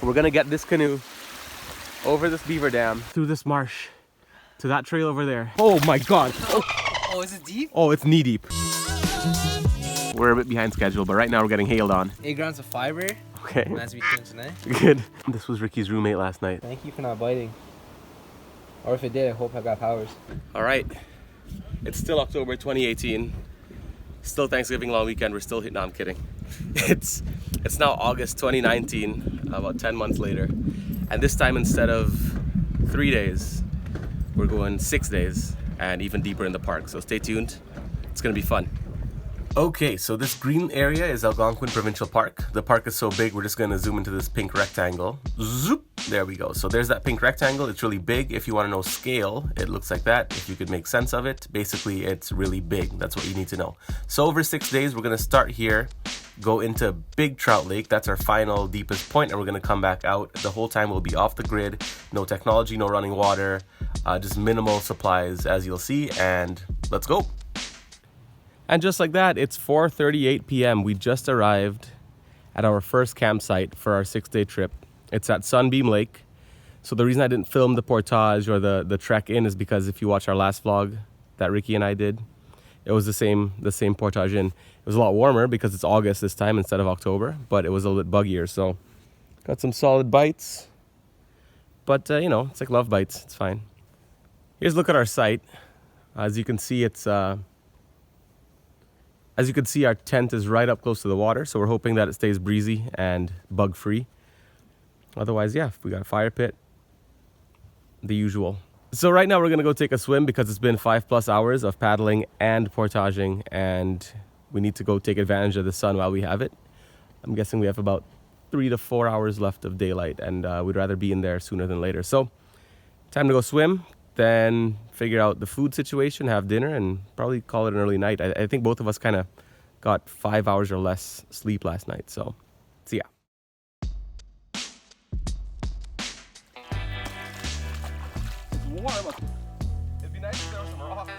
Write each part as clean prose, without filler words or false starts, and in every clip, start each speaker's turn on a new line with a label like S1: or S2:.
S1: We're gonna get this canoe over this beaver dam, through this marsh, to that trail over there. Oh my god!
S2: Oh, is it deep?
S1: Oh, it's knee deep. We're a bit behind schedule, but right now we're getting hailed on.
S2: 8 grams of fiber.
S1: Okay.
S2: Nice to be tuned tonight.
S1: Good. This was Rickie's roommate last night.
S2: Thank you for not biting. Or if it did, I hope I got powers.
S1: Alright. It's still October 2018. Still Thanksgiving long weekend. We're still hitting. No, I'm kidding. It's now August 2019, about 10 months later. And this time, instead of 3 days, we're going 6 days and even deeper in the park. So stay tuned. It's gonna be fun. Okay, so this green area is Algonquin Provincial Park. The park is so big, we're just gonna zoom into this pink rectangle. Zoop! There we go. So there's that pink rectangle. It's really big. If you wanna know scale, it looks like that. If you could make sense of it, basically it's really big. That's what you need to know. So over 6 days, we're gonna start here, go into Big Trout Lake. That's our final deepest point, and we're gonna come back out. The whole time we'll be off the grid. No technology, no running water, just minimal supplies as you'll see, and let's go. And just like that, it's 4:38 p.m. We just arrived at our first campsite for our 6-day trip. It's at Sunbeam Lake. So the reason I didn't film the portage or the trek in is because if you watch our last vlog that Rickie and I did, it was the same portage in. It was a lot warmer because it's August this time instead of October, but it was a little bit buggier. So got some solid bites, but you know, it's like love bites. It's fine. Here's a look at our site. As you can see, our tent is right up close to the water, so we're hoping that it stays breezy and bug-free. Otherwise, yeah, we got a fire pit, the usual. So right now we're gonna go take a swim because it's been 5+ hours of paddling and portaging, and we need to go take advantage of the sun while we have it. I'm guessing we have about 3 to 4 hours left of daylight, and we'd rather be in there sooner than later. So, time to go swim, then figure out the food situation, have dinner, and probably call it an early night. I think both of us kind of got 5 hours or less sleep last night, so see ya. It's warm. It'd be nice if there were some rocks.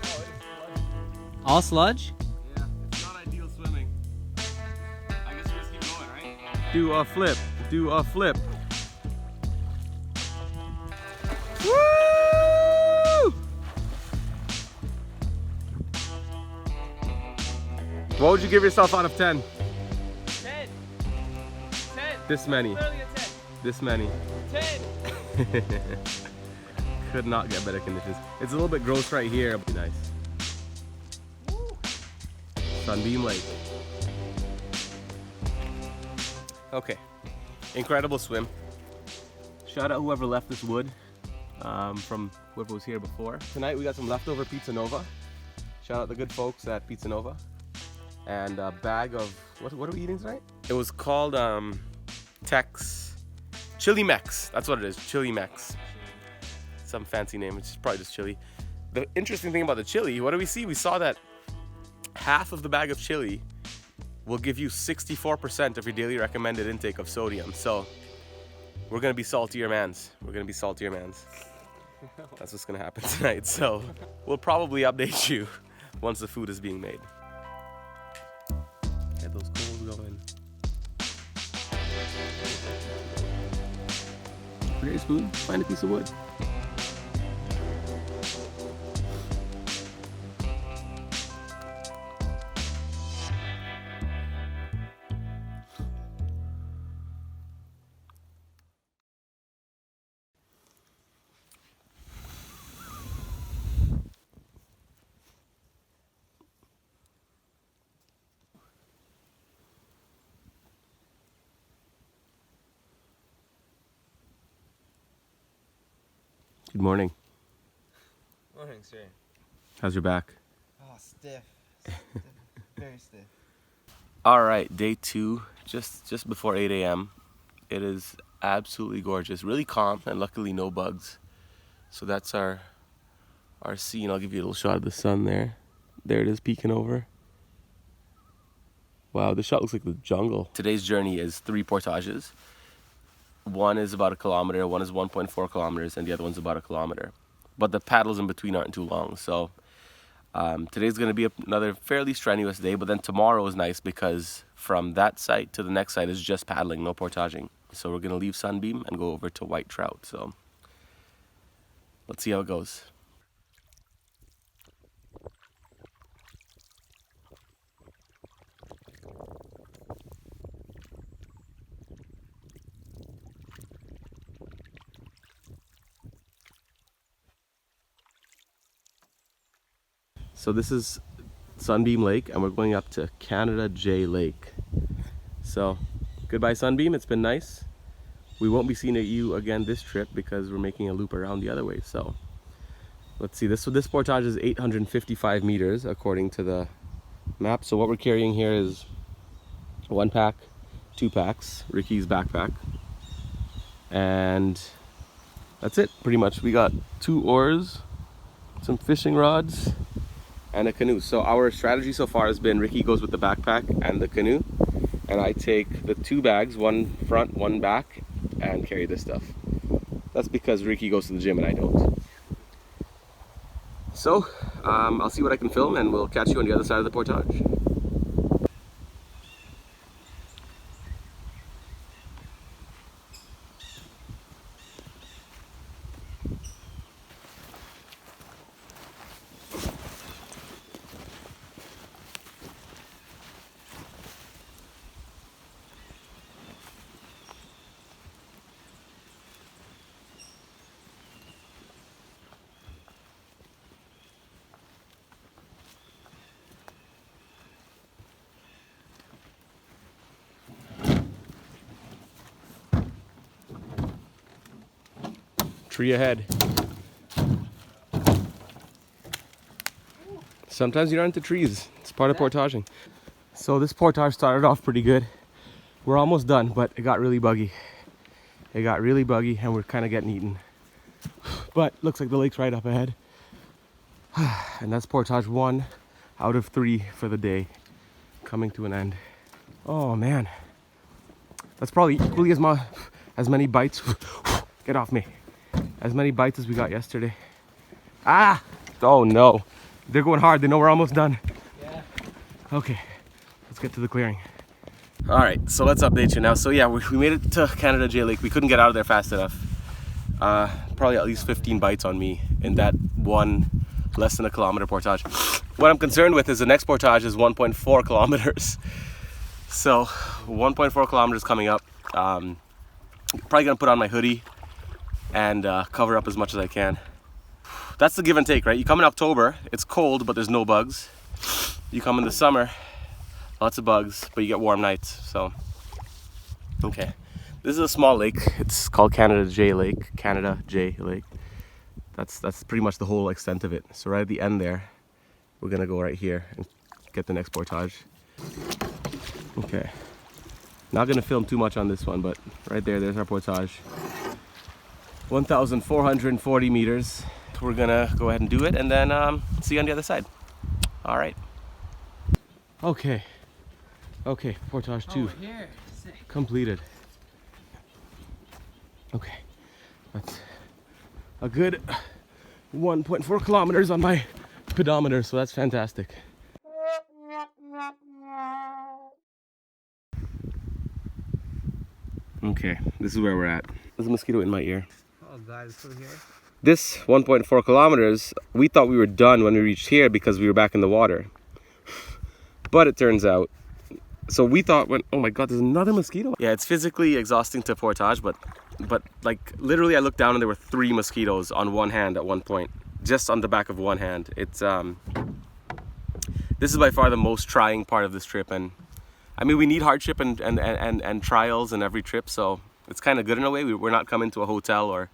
S1: Oh, it's sludgy.
S2: All sludge?
S1: Yeah, it's not ideal swimming. I guess we just keep going, right? Do a flip. Do a flip. Woo! What would you give yourself out of 10?
S2: 10. 10.
S1: This many.
S2: Literally a 10.
S1: This many.
S2: 10.
S1: Could not get better conditions. It's a little bit gross right here, but nice.
S2: Woo.
S1: Sunbeam Lake. Okay, incredible swim. Shout out whoever left this wood from whoever was here before. Tonight we got some leftover Pizza Nova. Shout out the good folks at Pizza Nova. And a bag of, what are we eating tonight? It was called Chili Mex. That's what it is, Chili Mex. Some fancy name, which is probably just chili. The interesting thing about the chili, what do we see? We saw that half of the bag of chili will give you 64% of your daily recommended intake of sodium. So we're gonna be saltier mans. We're gonna be saltier mans. That's what's gonna happen tonight. So we'll probably update you once the food is being made. Get those coals going. Very spoon, find a piece of wood. Good morning.
S2: Morning, sir.
S1: How's your back?
S2: Oh, stiff. Very stiff.
S1: All right, day 2, just before 8 a.m. It is absolutely gorgeous, really calm, and luckily no bugs. So that's our scene. I'll give you a little shot of the sun there. There it is peeking over. Wow, this shot looks like the jungle. Today's journey is 3 portages. One is about 1 kilometer, one is 1.4 kilometers, and the other one's about 1 kilometer. But the paddles in between aren't too long, so Today's going to be another fairly strenuous day, but then tomorrow is nice because from that site to the next site is just paddling, no portaging. So we're going to leave Sunbeam and go over to White Trout. So let's see how it goes. So this is Sunbeam Lake and we're going up to Canada J Lake. So goodbye Sunbeam, it's been nice. We won't be seeing you again this trip because we're making a loop around the other way. So let's see, this portage is 855 meters according to the map. So what we're carrying here is 1 pack, 2 packs, Rickie's backpack, and that's it pretty much. We got 2 oars, some fishing rods, and a canoe. So our strategy so far has been Rickie goes with the backpack and the canoe, and I take the 2 bags, 1 front, 1 back, and carry this stuff. That's because Rickie goes to the gym and I don't. So I'll see what I can film and we'll catch you on the other side of the portage. Tree ahead. Sometimes you run into trees. It's part of portaging. So this portage started off pretty good. We're almost done, but it got really buggy. It got really buggy and we're kind of getting eaten. But looks like the lake's right up ahead. And that's portage 1 out of 3 for the day, coming to an end. Oh man. That's probably equally as many bites. Get off me. As many bites as we got yesterday. Ah! Oh no. They're going hard. They know we're almost done.
S2: Yeah.
S1: Okay. Let's get to the clearing. Alright, so let's update you now. So yeah, we made it to Canada J Lake. We couldn't get out of there fast enough. Probably at least 15 bites on me in that one less than a kilometer portage. What I'm concerned with is the next portage is 1.4 kilometers. So 1.4 kilometers coming up. Probably gonna put on my hoodie and cover up as much as I can. That's the give and take, right? You come in October, it's cold, but there's no bugs. You come in the summer, lots of bugs, but you get warm nights, so. Okay, this is a small lake. It's called Canada J Lake, Canada J Lake. That's pretty much the whole extent of it. So right at the end there, we're gonna go right here and get the next portage. Okay, not gonna film too much on this one, but right there's our portage. 1,440 meters. We're gonna go ahead and do it and then see you on the other side. All right. Okay, portage 2
S2: here. Sick.
S1: completed. Okay, that's a good 1.4 kilometers on my pedometer, so that's fantastic. Okay, this is where we're at. There's a mosquito in my ear.
S2: Oh god, it's still here?
S1: This 1.4 kilometers, we thought we were done when we reached here because we were back in the water. But it turns out, so we thought oh my god, there's another mosquito. Yeah, it's physically exhausting to portage, but like literally I looked down and there were 3 mosquitoes on one hand at one point, just on the back of one hand. It's this is by far the most trying part of this trip, and I mean we need hardship and trials in every trip, so it's kind of good in a way. We're not coming to a hotel or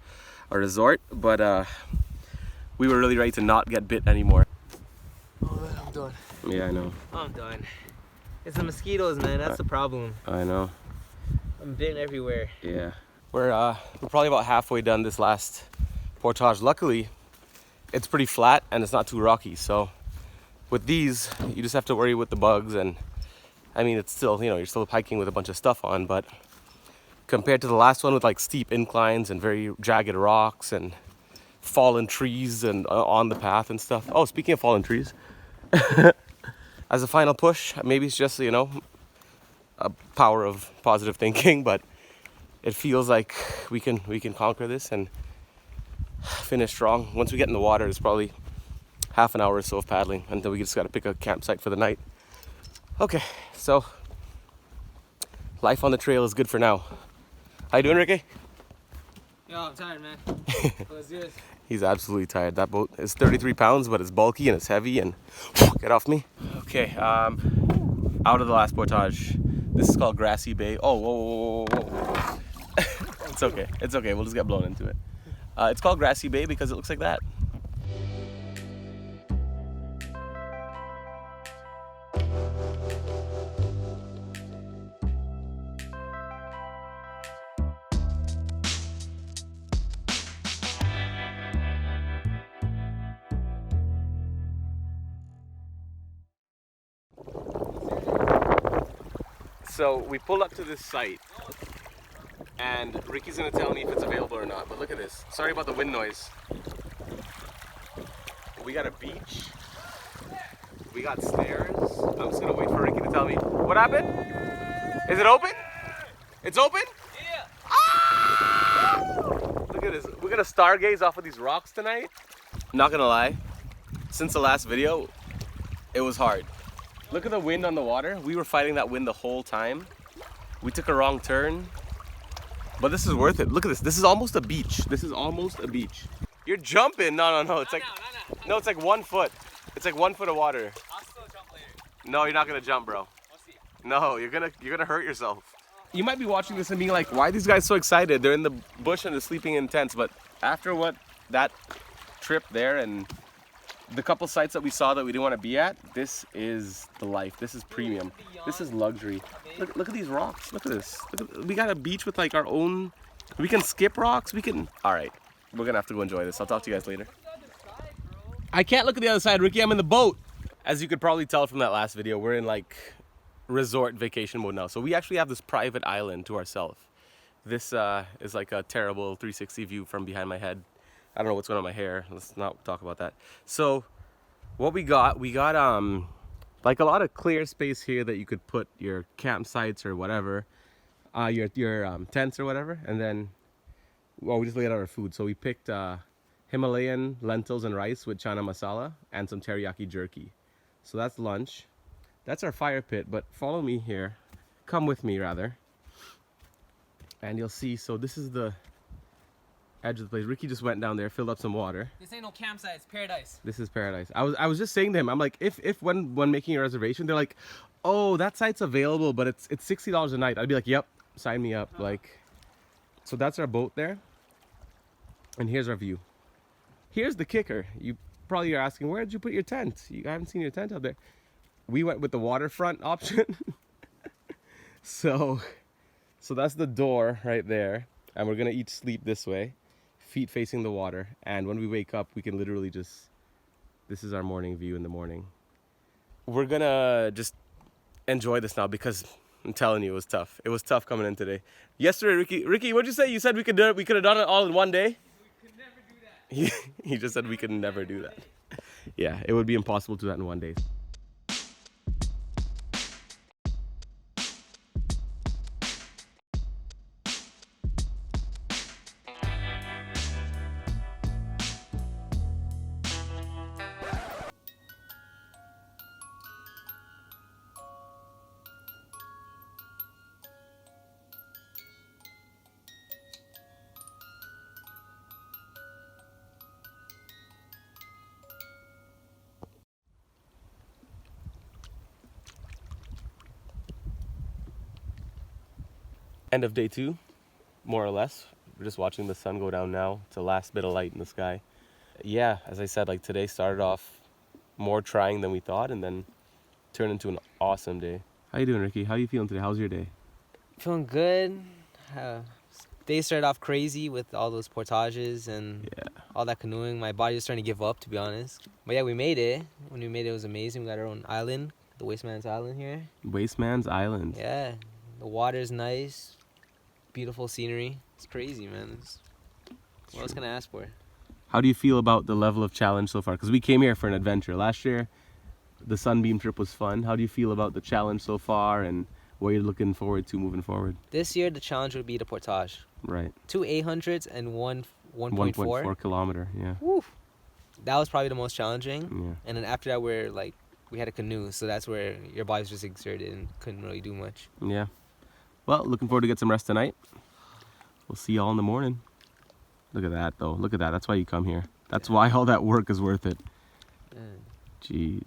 S1: a resort, but we were really ready to not get bit anymore.
S2: Oh man, I'm done.
S1: Yeah, I know.
S2: I'm done. It's the mosquitoes, man. That's the problem.
S1: I know.
S2: I'm bitten everywhere.
S1: Yeah. We're probably about halfway done this last portage. Luckily, it's pretty flat and it's not too rocky. So with these, you just have to worry with the bugs, and I mean, it's still, you know, you're still hiking with a bunch of stuff on, but compared to the last one with like steep inclines and very jagged rocks and fallen trees and on the path and stuff. Oh, speaking of fallen trees, as a final push. Maybe it's just, you know, a power of positive thinking, but it feels like we can conquer this and finish strong. Once we get in the water, it's probably half an hour or so of paddling until we just got to pick a campsite for the night. Okay, so life on the trail is good for now. How you doing, Rickie?
S2: Yo, I'm tired, man. Let's do this.
S1: He's absolutely tired. That boat is 33 pounds, but it's bulky and it's heavy, and get off me. Okay, out of the last portage. This is called Grassy Bay. Oh, whoa, whoa, whoa, whoa. It's okay. It's okay. We'll just get blown into it. It's called Grassy Bay because it looks like that. So we pulled up to this site, and Rickie's gonna tell me if it's available or not, but look at this. Sorry about the wind noise. We got a beach, we got stairs. I'm just gonna wait for Rickie to tell me. What happened? Is it open? It's open?
S2: Yeah.
S1: Ah! Look at this. We're gonna stargaze off of these rocks tonight. Not gonna lie, since the last video, it was hard. Look at the wind on the water. We were fighting that wind the whole time. We took a wrong turn, but this is worth it. Look at this. This is almost a beach. This is almost a beach. You're jumping. No. It's like, no, it's like 1 foot. It's like 1 foot of water.
S2: I'll still jump later.
S1: No, you're not gonna jump, bro.
S2: We'll see.
S1: No, you're gonna hurt yourself. You might be watching this and being like, why are these guys so excited? They're in the bush and they're sleeping in tents. But after what that trip there and the couple sites that we saw that we didn't want to be at, this is the life. This is premium. This is luxury. Look at these rocks. Look at this. We got a beach with like our own. We can skip rocks. We can. All right, we're gonna have to go enjoy this. I'll talk to you guys later. I can't look at the other side, Rickie. I'm in the boat. As you could probably tell from that last video, we're in like resort vacation mode now. So we actually have this private island to ourselves. This is like a terrible 360 view from behind my head. I don't know what's going on with my hair. Let's not talk about that. So what we got like a lot of clear space here that you could put your campsites or whatever, your tents or whatever. And then, well, we just laid out our food. So we picked Himalayan lentils and rice with chana masala and some teriyaki jerky. So that's lunch. That's our fire pit, but follow me here. Come with me rather. And you'll see, so this is the edge of the place. Rickie just went down there, filled up some water.
S2: This ain't no campsite, it's paradise.
S1: This is paradise. I was just saying to him, I'm like, if when making a reservation, they're like, oh, that site's available, but it's $60 a night. I'd be like, yep, sign me up. Like, so that's our boat there. And here's our view. Here's the kicker. You probably are asking, where did you put your tent? I haven't seen your tent out there. We went with the waterfront option. So that's the door right there. And we're gonna each sleep this way, feet facing the water. And when we wake up, we can literally just, this is our morning view in the morning. We're gonna just enjoy this now because I'm telling you, it was tough. It was tough coming in today. Yesterday, Rickie, what'd you say? You said we could do it. We could have done it all in one day.
S2: We could never do that.
S1: He just said we could never do that. Yeah, it would be impossible to do that in one day. End of day 2, more or less. We're just watching the sun go down now. It's the last bit of light in the sky. Yeah, as I said, like today started off more trying than we thought and then turned into an awesome day. How you doing, Rickie? How you feeling today? How's your day?
S2: Feeling good. Day started off crazy with all those portages and all that canoeing. My body was starting to give up, to be honest. But yeah, we made it. When we made it, it was amazing. We got our own island, the Wasteman's Island here.
S1: Wasteman's Island.
S2: Yeah, the water's nice. Beautiful scenery. It's crazy, man. What else can I ask for?
S1: How do you feel about the level of challenge so far? Because we came here for an adventure. Last year, the Sunbeam trip was fun. How do you feel about the challenge so far, and what you're looking forward to moving forward?
S2: This year, the challenge would be the portage.
S1: Right.
S2: 2 800s and one 1.4.
S1: 1.4 kilometer, yeah.
S2: Woo. That was probably the most challenging.
S1: Yeah.
S2: And then after that, we had a canoe, so that's where your body's just exerted and couldn't really do much.
S1: Yeah. Well, looking forward to get some rest tonight. We'll see y'all in the morning. Look at that, though. Look at that. That's why you come here. That's why all that work is worth it. Jeez.